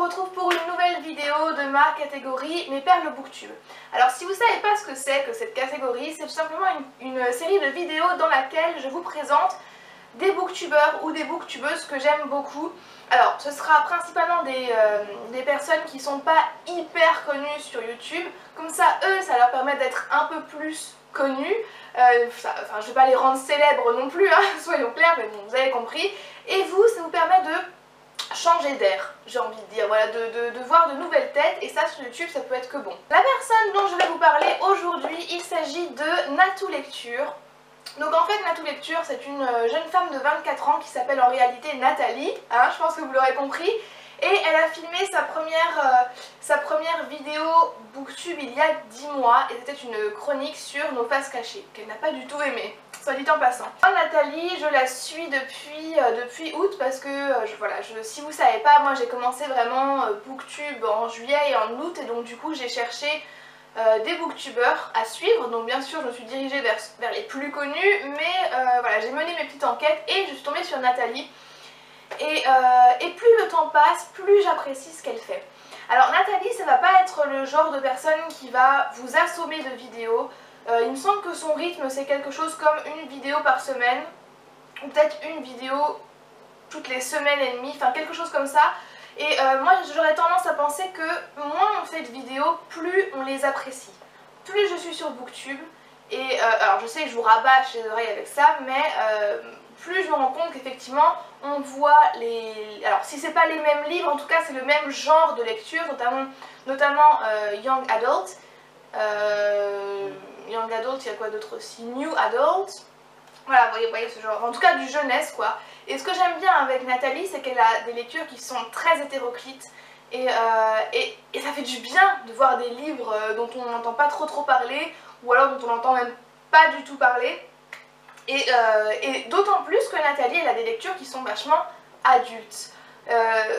retrouve pour une nouvelle vidéo de ma catégorie Mes perles booktube. Alors si vous savez pas ce que c'est que cette catégorie, c'est tout simplement une série de vidéos dans laquelle je vous présente des booktubeurs ou des booktubeuses que j'aime beaucoup. Alors ce sera principalement des personnes qui sont pas hyper connues sur YouTube, comme ça eux ça leur permet d'être un peu plus connus. Enfin je vais pas les rendre célèbres non plus, hein, soyons clairs, mais bon vous avez compris. Et vous, ça vous permet de changer d'air, j'ai envie de dire, voilà, de voir de nouvelles têtes, et ça sur YouTube ça peut être que bon. La personne dont je vais vous parler aujourd'hui, il s'agit de Natou Lecture. Donc en fait Natou Lecture c'est une jeune femme de 24 ans qui s'appelle en réalité Nathalie, hein, je pense que vous l'aurez compris. Et elle a filmé sa première vidéo booktube il y a 10 mois et c'était une chronique sur nos faces cachées, qu'elle n'a pas du tout aimé, soit dit en passant. Nathalie, je la suis depuis août parce que, si vous savez pas, moi j'ai commencé vraiment booktube en juillet et en août et donc du coup j'ai cherché des booktubeurs à suivre, donc bien sûr je me suis dirigée vers les plus connus, mais voilà, j'ai mené mes petites enquêtes et je suis tombée sur Nathalie. Et plus le temps passe, plus j'apprécie ce qu'elle fait. Alors Nathalie, ça va pas être le genre de personne qui va vous assommer de vidéos. Il me semble que son rythme c'est quelque chose comme une vidéo par semaine, ou peut-être une vidéo toutes les semaines et demie, enfin quelque chose comme ça. Et moi j'aurais tendance à penser que moins on fait de vidéos, plus on les apprécie. Plus je suis sur booktube, et alors je sais que je vous rabâche les oreilles avec ça, mais plus je me rends compte qu'effectivement on voit les... Alors si c'est pas les mêmes livres, en tout cas c'est le même genre de lecture, notamment Young Adult. Young Adult, il y a quoi d'autre aussi? New Adult. Voilà, vous voyez ce genre, en tout cas du jeunesse quoi. Et ce que j'aime bien avec Nathalie, c'est qu'elle a des lectures qui sont très hétéroclites. Et ça fait du bien de voir des livres dont on n'entend pas trop parler, ou alors dont on n'entend même pas du tout parler. Et d'autant plus que Nathalie, elle a des lectures qui sont vachement adultes.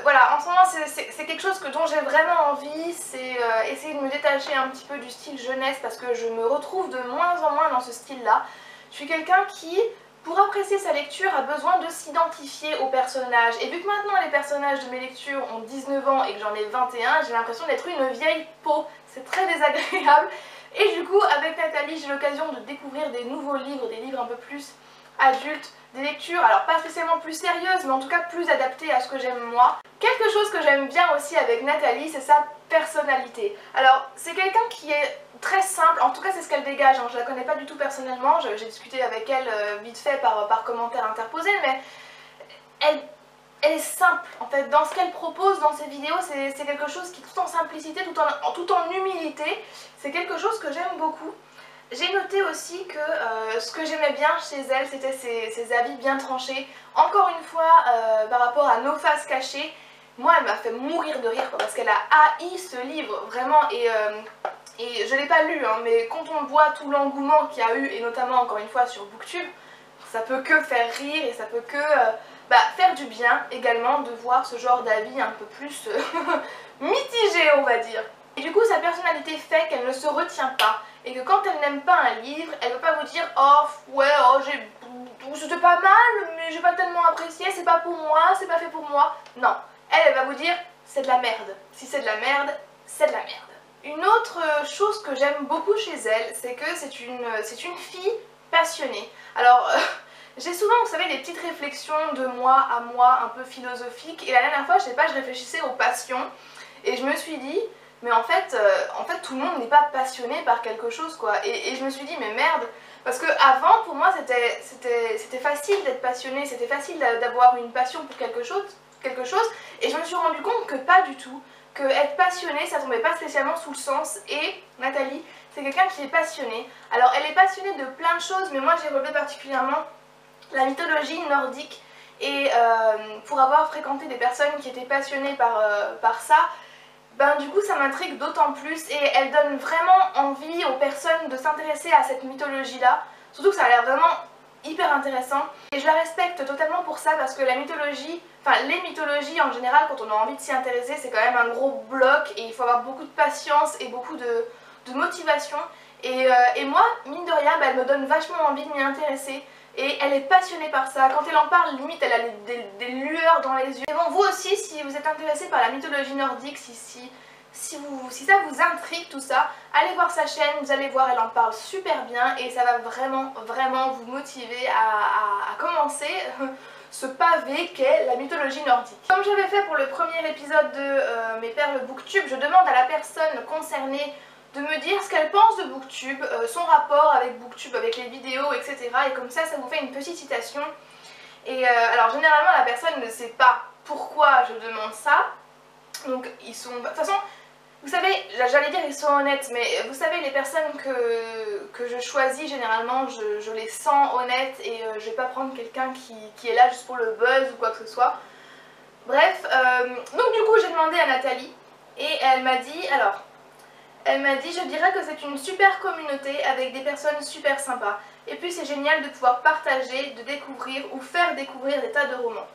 Voilà, en ce moment c'est quelque chose dont j'ai vraiment envie, c'est essayer de me détacher un petit peu du style jeunesse parce que je me retrouve de moins en moins dans ce style-là. Je suis quelqu'un qui, pour apprécier sa lecture, a besoin de s'identifier aux personnages. Et vu que maintenant les personnages de mes lectures ont 19 ans et que j'en ai 21, j'ai l'impression d'être une vieille peau. C'est très désagréable. Et du coup, avec Nathalie, j'ai l'occasion de découvrir des nouveaux livres, des livres un peu plus adultes, des lectures, alors pas spécialement plus sérieuses, mais en tout cas plus adaptées à ce que j'aime moi. Quelque chose que j'aime bien aussi avec Nathalie, c'est sa personnalité. Alors, c'est quelqu'un qui est très simple, en tout cas c'est ce qu'elle dégage, hein. Je la connais pas du tout personnellement, j'ai discuté avec elle vite fait par commentaire interposé, mais elle est simple en fait, dans ce qu'elle propose dans ses vidéos, c'est quelque chose qui est tout en simplicité, tout en humilité, c'est quelque chose que j'aime beaucoup. J'ai noté aussi que ce que j'aimais bien chez elle, c'était ses avis bien tranchés. Encore une fois, par rapport à Nos faces cachées, moi elle m'a fait mourir de rire quoi, parce qu'elle a haï ce livre vraiment, et je l'ai pas lu, hein, mais quand on voit tout l'engouement qu'il y a eu, et notamment encore une fois sur booktube, ça peut que faire rire et ça peut que faire du bien également de voir ce genre d'avis un peu plus mitigé on va dire. Et du coup sa personnalité fait qu'elle ne se retient pas et que quand elle n'aime pas un livre, elle ne va pas vous dire oh ouais oh c'était pas mal mais j'ai pas tellement apprécié, c'est pas pour moi, c'est pas fait pour moi. Non, elle va vous dire c'est de la merde. Si c'est de la merde, c'est de la merde. Une autre chose que j'aime beaucoup chez elle, c'est que c'est une fille passionnée. Alors j'ai souvent, vous savez, des petites réflexions de moi à moi un peu philosophiques, et la dernière fois, je sais pas, je réfléchissais aux passions et je me suis dit mais en fait tout le monde n'est pas passionné par quelque chose quoi, et je me suis dit mais merde, parce que avant pour moi c'était facile d'être passionné, c'était facile d'avoir une passion pour quelque chose, et je me suis rendu compte que pas du tout, que être passionné ça tombait pas spécialement sous le sens, et Nathalie c'est quelqu'un qui est passionné. Alors elle est passionnée de plein de choses, mais moi j'ai relevé particulièrement la mythologie nordique, et pour avoir fréquenté des personnes qui étaient passionnées par ça, du coup ça m'intrigue d'autant plus, et elle donne vraiment envie aux personnes de s'intéresser à cette mythologie là, surtout que ça a l'air vraiment hyper intéressant, et je la respecte totalement pour ça, parce que la mythologie, enfin les mythologies en général, quand on a envie de s'y intéresser, c'est quand même un gros bloc et il faut avoir beaucoup de patience et beaucoup de motivation, et moi mine de rien elle me donne vachement envie de m'y intéresser. et elle est passionnée par ça. Quand elle en parle, limite elle a des lueurs dans les yeux. Et bon, vous aussi, si vous êtes intéressé par la mythologie nordique, si ça vous intrigue tout ça, allez voir sa chaîne, vous allez voir, elle en parle super bien et ça va vraiment vous motiver à commencer ce pavé qu'est la mythologie nordique. Comme j'avais fait pour le premier épisode de mes perles Booktube, je demande à la personne concernée de me dire ce qu'elle pense de Booktube, son rapport avec Booktube, avec les vidéos, etc. Et comme ça vous fait une petite citation. Et alors généralement la personne ne sait pas pourquoi je demande ça. Donc ils sont... De toute façon, vous savez, j'allais dire ils sont honnêtes, mais vous savez les personnes que je choisis généralement, je les sens honnêtes et je vais pas prendre quelqu'un qui est là juste pour le buzz ou quoi que ce soit. Bref, donc du coup j'ai demandé à Nathalie et elle m'a dit, alors, elle m'a dit je dirais que c'est une super communauté avec des personnes super sympas. Et puis c'est génial de pouvoir partager, de découvrir ou faire découvrir des tas de romans.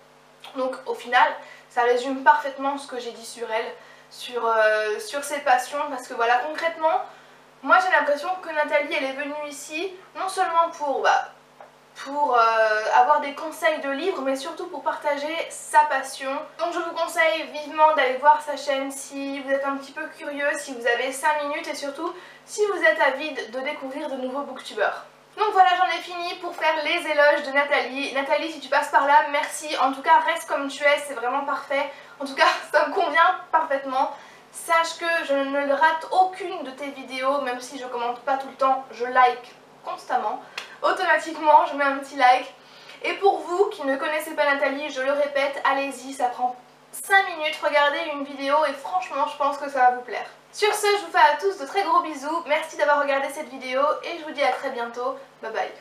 Donc au final, ça résume parfaitement ce que j'ai dit sur elle, sur ses passions, parce que voilà, concrètement, moi j'ai l'impression que Nathalie elle est venue ici non seulement pour avoir des conseils de livres, mais surtout pour partager sa passion. Donc je vous conseille vivement d'aller voir sa chaîne si vous êtes un petit peu curieux, si vous avez 5 minutes et surtout si vous êtes avide de découvrir de nouveaux booktubeurs. Donc voilà, j'en ai fini pour faire les éloges de Nathalie. Nathalie, si tu passes par là, merci. En tout cas, reste comme tu es, c'est vraiment parfait. En tout cas, ça me convient parfaitement. Sache que je ne rate aucune de tes vidéos, même si je commente pas tout le temps, je like constamment. Automatiquement, je mets un petit like. Et pour vous qui ne connaissez pas Nathalie, je le répète, allez-y, ça prend 5 minutes, regardez une vidéo et franchement, je pense que ça va vous plaire. Sur ce, je vous fais à tous de très gros bisous, merci d'avoir regardé cette vidéo et je vous dis à très bientôt, bye bye.